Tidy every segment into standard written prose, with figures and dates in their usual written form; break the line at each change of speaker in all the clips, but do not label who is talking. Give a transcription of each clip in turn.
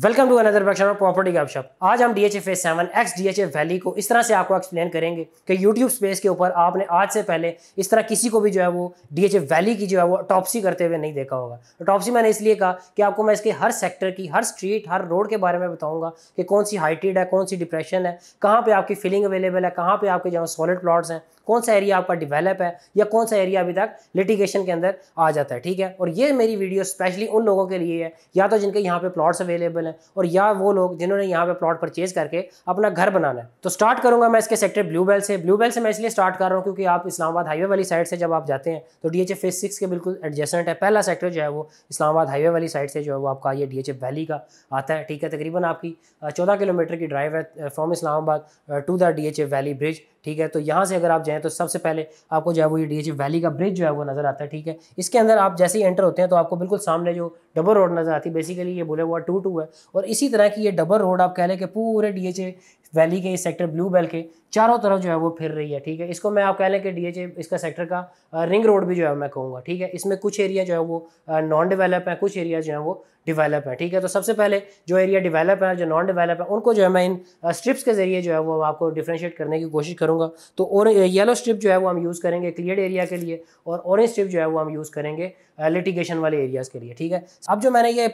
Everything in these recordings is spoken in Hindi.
Welcome to another production of property Gupshup. आज हम DHA phase 7 ex DHA Valley को इस तरह से आपको एक्सप्लेन करेंगे कि यूट्यूब स्पेस के ऊपर आपने आज से पहले इस तरह किसी को भी जो है वो DHA वैली की जो है वो ऑटोप्सी करते हुए नहीं देखा होगा। ऑटोप्सी मैंने इसलिए कहा कि आपको मैं इसके हर सेक्टर की, हर स्ट्रीट, हर रोड के बारे में बताऊंगा कि कौन सी हाइटेड है, कौन सी डिप्रेशन है, कहाँ पे आपकी फिलिंग अवेलेबल है, कहाँ पे आपके जो सॉलिड प्लॉट्स हैं, कौन सा एरिया आपका डेवलप है या कौन सा एरिया अभी तक लिटिगेशन के अंदर आ जाता है। ठीक है, और ये मेरी वीडियो स्पेशली उन लोगों के लिए है या तो जिनके यहाँ पे प्लॉट्स अवेलेबल हैं और या वो लोग जिन्होंने यहाँ पे प्लॉट परचेज करके अपना घर बनाना है। तो स्टार्ट करूंगा मैं इसके सेक्टर ब्लू बेल से। ब्लू बेल से मैं इसलिए स्टार्ट कर रहा हूँ क्योंकि आप इस्लामाबाद हाईवे वाली साइड से जब आप जाते हैं तो DHA फेज 6 के बिल्कुल एडजेसेंट है। पहला सेक्टर जो है वो इस्लामाबाद हाईवे वाली साइड से जो है वो आपका ये DHA वैली का आता है। ठीक है, तकरीबन आपकी 14 किलोमीटर की ड्राइव है from Islamabad to the DHA Valley bridge. ठीक है, तो यहाँ से अगर आप जाएँ तो सबसे पहले आपको जो है वो ये DHA वैली का ब्रिज जो है वो नज़र आता है। ठीक है, इसके अंदर आप जैसे ही एंटर होते हैं तो आपको बिल्कुल सामने जो डबल रोड नज़र आती है, बेसिकली ये बोले हुआ 2-2 है और इसी तरह की ये डबल रोड आप कह लें कि पूरे DHA वैली के इस सेक्टर ब्लू बेल के चारों तरफ जो है वो फिर रही है। ठीक है, इसको मैं आप कह लें कि DHA इसका सेक्टर का रिंग रोड भी जो है मैं कहूँगा। ठीक है, इसमें कुछ एरिया जो है वो नॉन डेवलप है, कुछ एरिया जो है वो डेवलप है। ठीक है, तो सबसे पहले जो एरिया डेवलप है, जो नॉन डेवलप है, उनको जो है मैं इन स्ट्रिप्स के जरिए जो है वो आपको डिफ्रेंशिएट करने की कोशिश करूँगा। तो और येलो स्ट्रिप जो है वो हम यूज़ करेंगे क्लियर्ड एरिया के लिए और ऑरेंज स्ट्रिप जो है वो हम यूज़ करेंगे लिटिगेशन वाले एरियाज़ के लिए। ठीक है, अब जो मैंने ये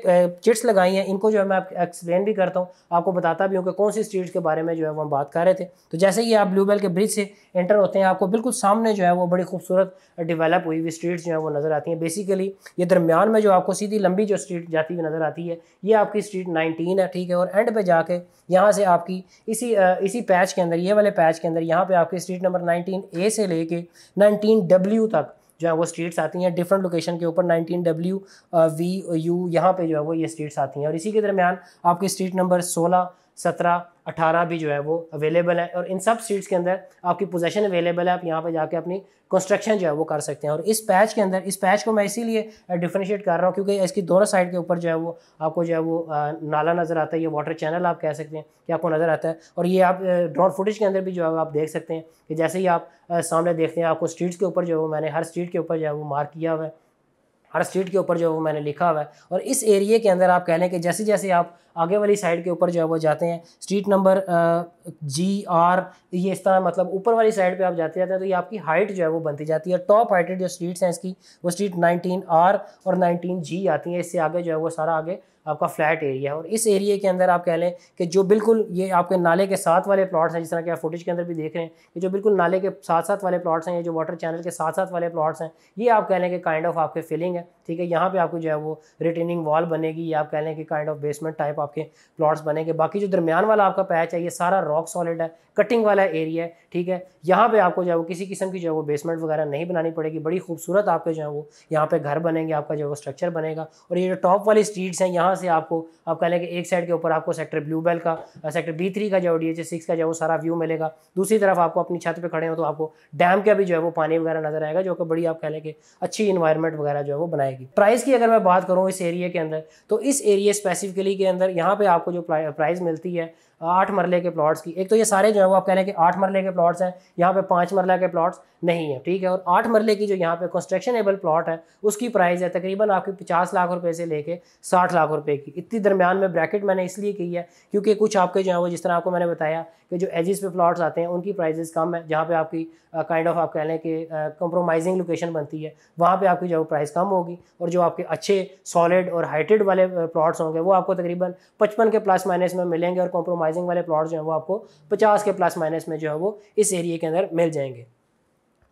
चिट्स लगाई हैं इनको जो है मैं एक्सप्लेन भी करता हूँ, आपको बताता भी हूँ कि कौन सी स्ट्रीट्स के बारे में जो है वो हम बात कर रहे थे। तो जैसे ही आप ब्लू बेल के ब्रिज से एंटर होते हैं आपको बिल्कुल सामने जो है वो बड़ी खूबसूरत डेवलप हुई हुई स्ट्रीट्स जो है वो नज़र आती हैं। बेसिकली ये दरमियान में जो आपको सीधी लंबी जो स्ट्रीट जाती हुई नज़र आती है ये आपकी स्ट्रीट 19 है। ठीक है, और एंड पे जाके यहाँ से आपकी इसी पैच के अंदर, ये वाले पैच के अंदर यहाँ पे आपकी स्ट्रीट नंबर 19A से लेके 19W तक जो है वो स्ट्रीट्स आती हैं डिफरेंट लोकेशन के ऊपर। 19W VU यहाँ पे जो है वो ये स्ट्रीट्स आती हैं और इसी के दरमियान आपकी स्ट्रीट नंबर 16, 17, 18 भी जो है वो अवेलेबल है और इन सब स्ट्रीट्स के अंदर आपकी पोजीशन अवेलेबल है। आप यहाँ पे जाके अपनी कंस्ट्रक्शन जो है वो कर सकते हैं और इस पैच के अंदर, इस पैच को मैं इसीलिए डिफरेंशिएट कर रहा हूँ क्योंकि इसकी दोनों साइड के ऊपर जो है वो आपको जो है वो नाला नज़र आता है, ये वाटर चैनल आप कह सकते हैं कि आपको नज़र आता है। और ये आप ड्रोन फुटेज के अंदर भी जो है आप देख सकते हैं कि जैसे ही आप सामने देखते हैं आपको स्ट्रीट्स के ऊपर जो है वो मैंने हर स्ट्रीट के ऊपर जो है वो मार्क किया हुआ है, हर स्ट्रीट के ऊपर जो है वो मैंने लिखा हुआ है। और इस एरिया के अंदर आप कह लें कि जैसे जैसे आप आगे वाली साइड के ऊपर जो है वो जाते हैं, स्ट्रीट नंबर GR, ये इस तरह मतलब ऊपर वाली साइड पे आप जाते हैं तो ये आपकी हाइट जो है वो बनती जाती है। टॉप हाइटेड जो स्ट्रीट्स हैं इसकी वो स्ट्रीट 19R और 19G आती हैं। इससे आगे जो है वो सारा आगे आपका फ्लैट एरिया है और इस एरिया के अंदर आप कह लें कि जो बिल्कुल ये आपके नाले के साथ वाले प्लॉट्स हैं, जिस तरह के आप फुटेज के अंदर भी देख रहे हैं कि जो बिल्कुल नाले के साथ साथ वाले प्लॉट्स हैं, ये जो वाटर चैनल के साथ साथ वाले प्लॉट्स हैं, ये आप कह लें कि काइंड ऑफ आपके फिलिंग है। ठीक है, यहाँ पे आपको जो है वो रिटेनिंग वॉल बनेगी या आप कह लें कि काइंड ऑफ बेसमेंट टाइप आपके प्लॉट्स बनेंगे। बाकी जो दरमियान वाला आपका पैच है ये सारा रॉक सॉलिड है, कटिंग वाला एरिया है। ठीक है, यहाँ पे आपको जो है वो किसी किस्म की जो है वो बेसमेंट वगैरह नहीं बनानी पड़ेगी। बड़ी खूबसूरत आपके जो है वो यहाँ पे घर बनेंगे, आपका जो है वो स्ट्रक्चर बनेगा। और ये जो टॉप वाली स्ट्रीट्स हैं यहाँ से आपको आप कह लें कि एक साइड के ऊपर आपको सेक्टर ब्लू बेल का, सेक्टर B3 का जो DHA 6 का जो है वो सारा व्यू मिलेगा। दूसरी तरफ आपको अपनी छत पे खड़े हो तो आपको डैम का भी जो है वो पानी वगैरह नजर आएगा, जो कि बड़ी आप कह लें कि अच्छी इन्वायरमेंट वगैरह जो है वो बनाएगी। प्राइस की अगर मैं बात करूँ इस एरिया के अंदर, तो इस एरिया स्पेसिफिकली के अंदर यहाँ पे आपको जो प्राइस मिलती है 8 मरले के प्लॉट्स की। एक तो ये सारे जो है वो आप कह रहे हैं कि 8 मरले के प्लॉट्स हैं, यहाँ पे 5 मरला के प्लॉट्स नहीं है। ठीक है, और 8 मरले की जो यहाँ पे कंस्ट्रक्शनेबल प्लॉट है उसकी प्राइस है तकरीबन आपकी 50 लाख रुपए से लेके 60 लाख रुपए की। इतनी दरमियान में ब्रैकेट मैंने इसलिए की है क्योंकि कुछ आपके जो है वो, जिस तरह आपको मैंने बताया कि जो एजिस पे प्लॉट्स आते हैं उनकी प्राइजेस कम है, जहाँ पे आपकी काइंड ऑफ आप कह लें कि कंप्रोमाइजिंग लोकेशन बनती है, वहाँ पे आपकी जो प्राइस कम होगी। और जो आपके अच्छे सॉलिड और हाइटेड वाले प्लॉट्स होंगे वो आपको तकरीबन 55 के प्लस माइनस में मिलेंगे और कॉम्प्रोमाइजिंग वाले प्लॉट जो है वो आपको 50 के प्लस माइनस में जो है वो इस एरिया के अंदर मिल जाएंगे।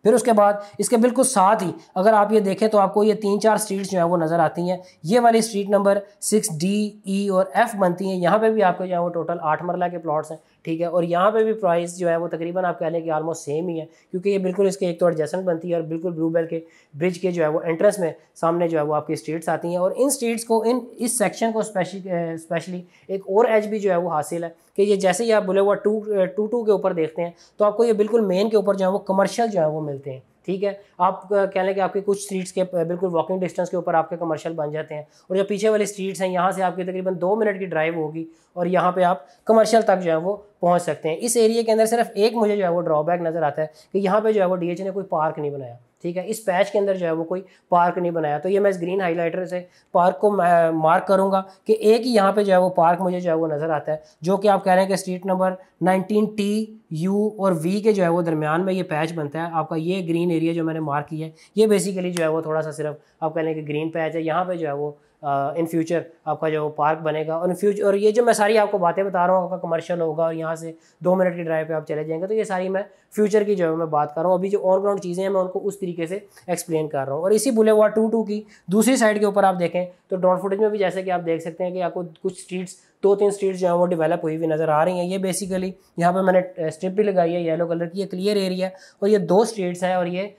फिर उसके बाद इसके बिल्कुल साथ ही अगर आप ये देखें तो आपको ये 3-4 स्ट्रीट्स जो है वो नज़र आती हैं। ये वाली स्ट्रीट नंबर 6D, E और F बनती हैं। यहाँ पे भी आपको जो है वो टोटल 8 मरला के प्लॉट्स हैं। ठीक है, और यहाँ पे भी प्राइस जो है वो तकरीबन आप कह लें कि ऑलमोस्ट सेम ही है क्योंकि ये बिल्कुल इसके एक तो एडजेसेंट बनती है और बिल्कुल ब्लू बेल के ब्रिज के जो है वो एंट्रेंस में सामने जो है वो आपकी स्ट्रीट्स आती हैं। और इन स्ट्रीट्स को, इस सेक्शन को स्पेशली एक और एज भी जो है वो हासिल है कि ये जैसे ही आप बोले हुआ 2-2 के ऊपर देखते हैं तो आपको ये बिल्कुल मेन के ऊपर जो है वो कमर्शियल जो है वो मिलते हैं। ठीक है, आप कह लें कि आपके कुछ स्ट्रीट्स के बिल्कुल वॉकिंग डिस्टेंस के ऊपर आपके कमर्शियल बन जाते हैं और जो पीछे वाली स्ट्रीट्स हैं यहाँ से आपकी तकरीबन 2 मिनट की ड्राइव होगी और यहाँ पे आप कमर्शियल तक जो है वो पहुँच सकते हैं। इस एरिया के अंदर सिर्फ एक मुझे जो है वो ड्रॉबैक नज़र आता है कि यहाँ पे जो है वो DHA ने कोई पार्क नहीं बनाया। ठीक है। इस पैच के अंदर जो है वो कोई पार्क नहीं बनाया, तो ये मैं इस ग्रीन हाईलाइटर से पार्क को मार्क करूंगा कि एक ही यहाँ पे जो है वो पार्क मुझे जो है वो नज़र आता है, जो कि आप कह रहे हैं कि स्ट्रीट नंबर 19T U और V के जो है वो दरमियान में ये पैच बनता है आपका। ये ग्रीन एरिया जो मैंने मार्क किया है ये बेसिकली जो है वो थोड़ा सा सिर्फ आप कह लें कि ग्रीन पैच है। यहाँ पे जो है वो इन फ्यूचर आपका जो पार्क बनेगा और इन फ्यूचर, और ये जो मैं सारी आपको बातें बता रहा हूँ आपका कमर्शियल होगा और यहाँ से 2 मिनट की ड्राइव पे आप चले जाएंगे, तो ये सारी मैं फ्यूचर की जो है मैं बात कर रहा हूँ। अभी जो ऑन ग्राउंड चीज़ें हैं मैं उनको उस तरीके से एक्सप्लेन कर रहा हूँ। और इसी बुलेवार्ड 22 की दूसरी साइड के ऊपर आप देखें तो ड्रोन फुटेज में भी जैसे कि आप देख सकते हैं कि आपको कुछ स्ट्रीट्स 2-3 स्ट्रीट्स जो है वो डेवलप हुई हुई नज़र आ रही हैं। ये बेसिकली यहाँ पे मैंने स्ट्रिप भी लगाई है येलो कलर की, ये क्लियर एरिया और ये 2 स्ट्रीट्स हैं और ये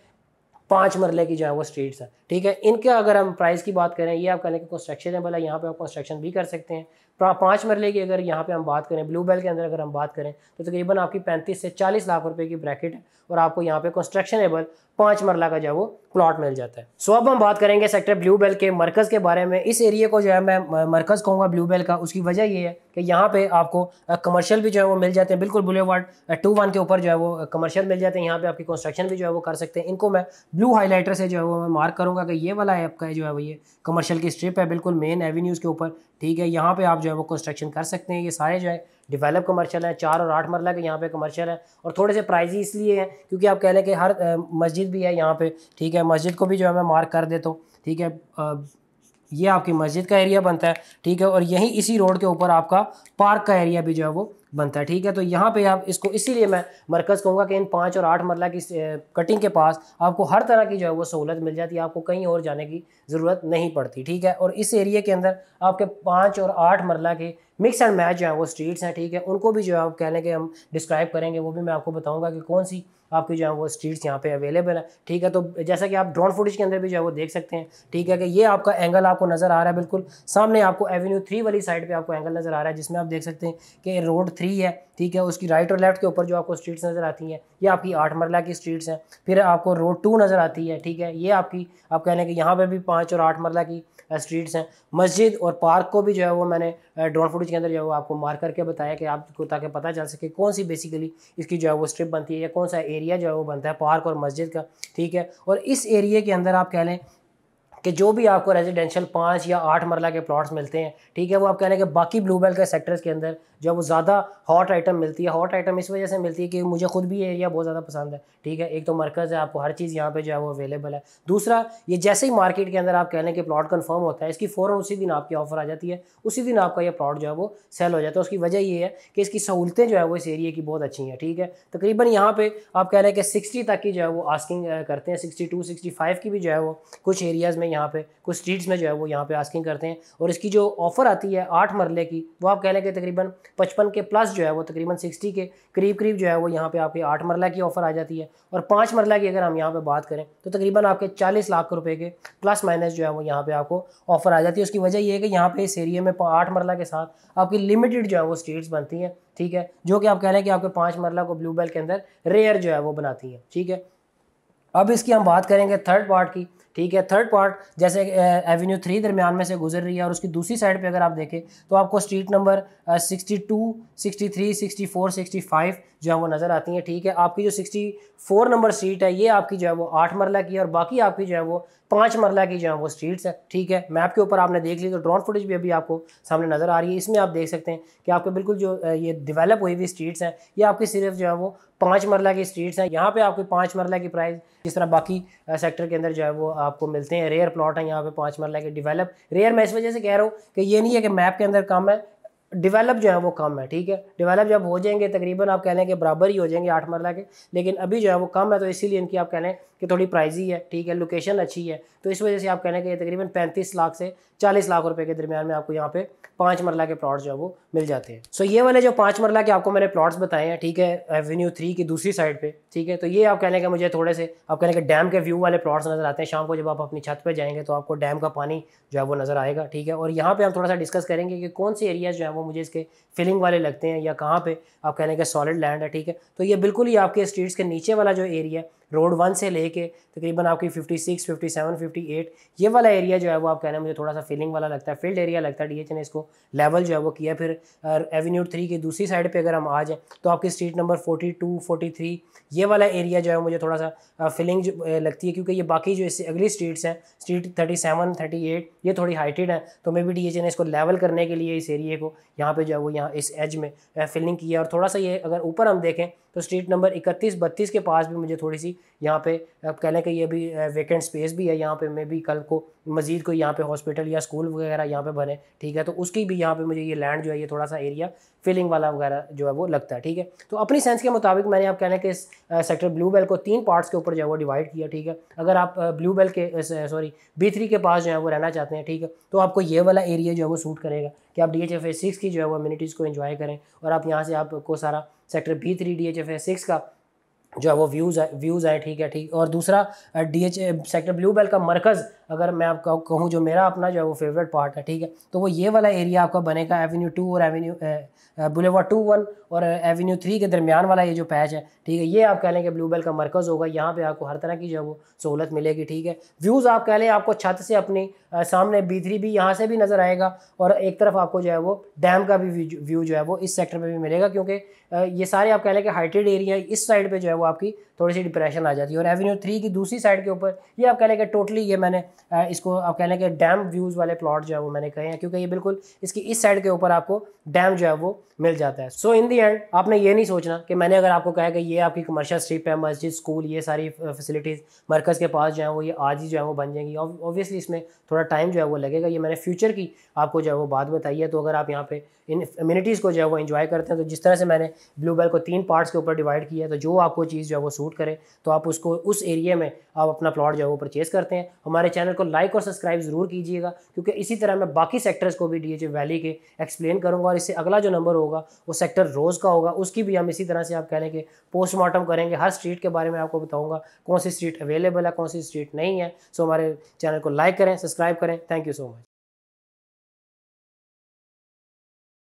5 मरले की जो है वो स्ट्रीट्स है, ठीक है। इनके अगर हम प्राइस की बात करें, ये आप कहने के कंस्ट्रक्शनेबल है, यहाँ पे आप कंस्ट्रक्शन भी कर सकते हैं। 5 मरले की अगर यहाँ पे हम बात करें, ब्लू बेल के अंदर अगर हम बात करें तो तकरीबन आपकी 35 से 40 लाख रुपए की ब्रैकेट है और आपको यहाँ पे कंस्ट्रक्शनेबल 5 मरला का जो है वो प्लॉट मिल जाता है। सो अब हम बात करेंगे सेक्टर ब्लू बेल के मरकज़ के बारे में। इस एरिया को जो है मैं मरकज़ कहूँगा ब्लू बेल का। उसकी वजह ये है कि यहाँ पे आपको कमर्शियल भी जो है वो मिल जाते हैं, बिल्कुल बुलेवार्ड 21 के ऊपर जो है वो कमर्शियल मिल जाते हैं। यहाँ पे आपकी कंस्ट्रक्शन भी जो है वो कर सकते हैं। इनको मैं ब्लू हाईलाइटर से जो है वो मैं मार्क करूँगा कि ये वाला है आपका जो है वो ये कमर्शियल की स्ट्रिप है बिल्कुल मेन एवेन्यूज़ के ऊपर, ठीक है। यहाँ पे आप जो है वो कंस्ट्रक्शन कर सकते हैं। ये सारे जो है डेवलप कमर्शियल है, 4 और 8 मरला के यहाँ पे कमर्शियल है और थोड़े से प्राइजी इसलिए हैं क्योंकि आप कह लें कि हर मस्जिद भी है यहाँ पे, ठीक है। मस्जिद को भी जो है मैं मार्क कर देता हूँ, ठीक है। ये आपकी मस्जिद का एरिया बनता है, ठीक है। और यहीं इसी रोड के ऊपर आपका पार्क का एरिया भी जो है वो बनता है, ठीक है। तो यहाँ पे आप इसको इसीलिए मैं मरकज़ कहूँगा कि इन 5 और 8 मरला की कटिंग के पास आपको हर तरह की जो है वो सहूलत मिल जाती है, आपको कहीं और जाने की ज़रूरत नहीं पड़ती, ठीक है। और इस एरिया के अंदर आपके 5 और 8 मरला के मिक्स एंड मैच जो है वो स्ट्रीट्स हैं, ठीक है। उनको भी जो है आप कह लें कि हम डिस्क्राइब करेंगे, वो भी मैं आपको बताऊँगा कि कौन सी आपकी जो है वो स्ट्रीट्स यहाँ पे अवेलेबल है, ठीक है। तो जैसा कि आप ड्रोन फुटेज के अंदर भी जो है वो देख सकते हैं, ठीक है, कि ये आपका एंगल आपको नज़र आ रहा है बिल्कुल सामने आपको एवेन्यू 3 वाली साइड पे आपको एंगल नज़र आ रहा है, जिसमें आप देख सकते हैं कि रोड 3 है, ठीक है। उसकी राइट और लेफ्ट के ऊपर जो आपको स्ट्रीट्स नज़र आती हैं ये आपकी 8 मरला की स्ट्रीट्स हैं। फिर आपको रोड 2 नज़र आती है, ठीक है। ये आपकी आप कहने कि यहाँ पे भी 5 और 8 मरला की स्ट्रीट्स हैं। मस्जिद और पार्क को भी जो है वो मैंने ड्रोन फुटेज के अंदर जो है वो आपको मार्क करके बताया कि आपको ताकि पता चल सके कौन सी बेसिकली इसकी जो है वो स्ट्रिप बनती है या कौन सा एरिया जो है वो बनता है पार्क और मस्जिद का, ठीक है। और इस एरिया के अंदर आप कह लें कि जो भी आपको रेजिडेंशियल 5 या 8 मरला के प्लॉट्स मिलते हैं, ठीक है, वो आप कह रहे हैं कि बाकी ब्लू बेल के सेक्टर्स के अंदर जो वो ज़्यादा हॉट आइटम मिलती है। हॉट आइटम इस वजह से मिलती है कि मुझे खुद भी ये एरिया बहुत ज़्यादा पसंद है, ठीक है। एक तो मरकज़ है, आपको हर चीज़ यहाँ पे जो है वो अवेलेबल है। दूसरा, ये जैसे ही मार्केट के अंदर आप कह लें कि प्लॉट कन्फर्म होता है, इसकी फ़ौरन उसी दिन आपकी ऑफर आ जाती है, उसी दिन आपका ये प्लॉट जो है वो सेल हो जाता है। उसकी वजह ये है कि इसकी सहूलतें जो है वो इस एरिया की बहुत अच्छी हैं, ठीक है। तकरीबन यहाँ पे आप कह रहे हैं कि 60 तक की जो है वो आस्किंग करते हैं, 62-65 की भी जो है वो कुछ एरियाज़ में यहाँ पे कुछ स्ट्रीट्स में जो है वो यहाँ पे आस्किंग करते हैं। और इसकी जो ऑफ़र आती है 8 मरले की, वो आप कह लें कि तकरीबन 55 के प्लस जो है वो तकरीबन 60 के करीब जो है वो यहाँ पे आपकी 8 मरला की ऑफ़र आ जाती है। और 5 मरला की अगर हम यहाँ पे बात करें तो तकरीबन आपके 40 लाख रुपए के प्लस माइनस जो है वो यहाँ पे आपको ऑफ़र आ जाती है। उसकी वजह ये है कि यहाँ पे इस एरिया में 8 मरला के साथ आपकी लिमिटेड जो है वो स्ट्रीट्स बनती हैं, ठीक है, जो कि आप कह रहे हैं कि आपके 5 मरला को ब्लू बेल के अंदर रेयर जो है वो बनाती हैं, ठीक है। अब इसकी हम बात करेंगे थर्ड पार्ट की, ठीक है। थर्ड पार्ट जैसे एवेन्यू 3 दरमियान में से गुजर रही है और उसकी दूसरी साइड पे अगर आप देखें तो आपको स्ट्रीट नंबर 62, 63, 64, 65 जो है वो नज़र आती हैं, ठीक है। आपकी जो 64 नंबर स्ट्रीट है ये आपकी जो है वो 8 मरला की है और बाकी आपकी जो है वो 5 मरला की जो है वो स्ट्रीट्स है, ठीक है। मैप के ऊपर आपने देख ली तो ड्रोन फुटेज भी अभी आपको सामने नज़र आ रही है। इसमें आप देख सकते हैं कि आपके बिल्कुल जो ये डेवलप हुई हुई स्ट्रीट्स हैं ये आपकी सिर्फ जो है वो 5 मरला की स्ट्रीट्स हैं। यहाँ पे आपकी 5 मरला की प्राइस जिस तरह बाकी सेक्टर के अंदर जो है वो आपको मिलते हैं, रेयर प्लॉट हैं यहाँ पे 5 मरला के डेवलप। रेयर मैं इस वजह से कह रहा हूँ कि ये नहीं है कि मैप के अंदर कम है, डेवलप जो है वो कम है, ठीक है। डेवलप जब हो जाएंगे तकरीबन आप कह लें कि बराबर ही हो जाएंगे 8 मरला के, लेकिन अभी जो है वो कम है तो इसीलिए इनकी आप कह लें कि थोड़ी प्राइजी है, ठीक है। लोकेशन अच्छी है तो इस वजह से आप कह लें कि तकरीबन 35 लाख से 40 लाख रुपए के दरमियान में आपको यहाँ पे 5 मरला के प्लॉट्स जो है वो मिल जाते हैं। सो ये वाले जो 5 मरला के आपको मैंने प्लॉट्स बताए हैं, ठीक है, एवेन्यू 3 की दूसरी साइड पे, ठीक है। तो ये आप कहने के मुझे थोड़े से आप कहने के डैम के व्यू वाले प्लॉट्स नज़र आते हैं। शाम को जब आप अपनी छत पे जाएंगे तो आपको डैम का पानी जो है वो नज़र आएगा, ठीक है। और यहाँ पे हम थोड़ा सा डिस्कस करेंगे कि कौन से एरियाज जो है वो मुझे इसके फिलिंग वाले लगते हैं या कहाँ पे आप कहने के सॉलिड लैंड है, ठीक है। तो ये बिल्कुल ही आपके स्ट्रीट्स के नीचे वाला जो एरिया है रोड 1 से लेके तकरीबन आपकी 56, 57, 58 ये वाला एरिया जो है वो आप कहना मुझे थोड़ा सा फीलिंग वाला लगता है, फील्ड एरिया लगता है। डीएच ने इसको लेवल जो है वो किया। फिर एवेन्यू 3 की दूसरी साइड पे अगर हम आ जाएँ तो आपकी स्ट्रीट नंबर 42, 43 ये वाला एरिया जो है मुझे थोड़ा सा फीलिंग लगती है, क्योंकि ये बाकी जो इससे अगली स्ट्रीट्स हैं, स्ट्रीट 37, 38 ये थोड़ी हाइटेड है, तो मे बी डीएच ने इसको लेवल करने के लिए इस एरिया को यहाँ पे जो है वो यहाँ इस एज में फिलिंग किया। और थोड़ा सा ये अगर ऊपर हम देखें तो स्ट्रीट नंबर 31, 32 के पास भी मुझे थोड़ी सी यहाँ पे अब कह लें कि ये भी वेकेंट स्पेस भी है यहाँ पे, मे भी कल को मजीद कोई यहाँ पे हॉस्पिटल या स्कूल वगैरह यहाँ पे बने, ठीक है, तो उसकी भी यहाँ पे मुझे ये लैंड जो है ये थोड़ा सा एरिया फिलिंग वाला वगैरह जो है वो लगता है, ठीक है। तो अपनी सेंस के मुताबिक मैंने आप कहने के इस सेक्टर ब्लू बेल को 3 पार्ट्स के ऊपर जो है वो डिवाइड किया, ठीक है। अगर आप ब्लू बेल के B3 के पास जो है वो रहना चाहते हैं, ठीक है, तो आपको ये वाला एरिया जो है वो सूट करेगा कि आप DHFA 6 की जो है वो अम्यूनिटीज़ को एंजॉय करें, और आप यहाँ से आपको सारा सेक्टर B3 DHFA 6 का जो है वो व्यूज़ आए, ठीक है, ठीक। और दूसरा सेक्टर ब्लू बेल का मरकज़ अगर मैं आपको कहूँ जो मेरा अपना जो है वो फेवरेट पार्ट है, ठीक है, तो वो ये वाला एरिया आपका बनेगा एवेन्यू 2 और एवेन्यू बुलेवार्ड 2-1 और एवेन्यू 3 के दरमियान वाला ये जो पैच है, ठीक है, ये आप कह लें कि ब्लू बेल का मरकज़ होगा। यहाँ पे आपको हर तरह की जो है वो सहूलत मिलेगी, ठीक है। व्यूज़ आप कह लें आपको छत से अपनी सामने B3 भी यहाँ से भी नज़र आएगा, और एक तरफ आपको जो है वो डैम का भी व्यू जो है वो इस सेक्टर में भी मिलेगा, क्योंकि ये सारे आप कह लें कि हाइटेड एरिया इस साइड पे जो है वो आपकी थोड़ी सी डिप्रेशन आ जाती है। और एवेन्यू 3 की दूसरी साइड के ऊपर ये आप कह लें कि टोटली ये मैंने इसको आप कह लें कि डैम व्यूज़ वाले प्लॉट जो है वो मैंने कहे हैं, क्योंकि ये बिल्कुल इसकी इस साइड के ऊपर आपको डैम जो है वो मिल जाता है। सो इन दी एंड आपने ये नहीं सोचना कि मैंने अगर आपको कहा कि ये आपकी कमर्शियल स्ट्रिप है, मस्जिद, स्कूल, ये सारी फैसिलिटीज़ मरकज़ के पास जो है वो ये आज ही जो है वो बन जाएंगी। ऑब्वियसली इसमें थोड़ा टाइम जो है वो लगेगा, ये मैंने फ्यूचर की आपको जो है वो बात बताई है। तो अगर आप यहाँ पे इन अम्यूनिटीज़ को जो है वो एंजॉय करते हैं, तो जिस तरह से मैंने ब्लू बेल को 3 पार्ट्स के ऊपर डिवाइड किया है, तो जो आपको चीज़ जो है वो सूट करे तो आप उसको उस एरिया में आप अपना प्लॉट जो है वो परचेज़ करते हैं। हमारे चैनल को लाइक और सब्सक्राइब ज़रूर कीजिएगा, क्योंकि इसी तरह मैं बाकी सेक्टर्स को भी DHA वैली के एक्सप्लेन करूँगा। और इससे अगला जो नंबर होगा वो सेक्टर रोज़ का होगा, उसकी भी हम इसी तरह से आप कह लें कि पोस्टमार्टम करेंगे। हर स्ट्रीट के बारे में आपको बताऊँगा कौन सी स्ट्रीट अवेलेबल है, कौन सी स्ट्रीट नहीं है। सो हमारे चैनल को लाइक करें, सब्सक्राइब करें। Thank you so much.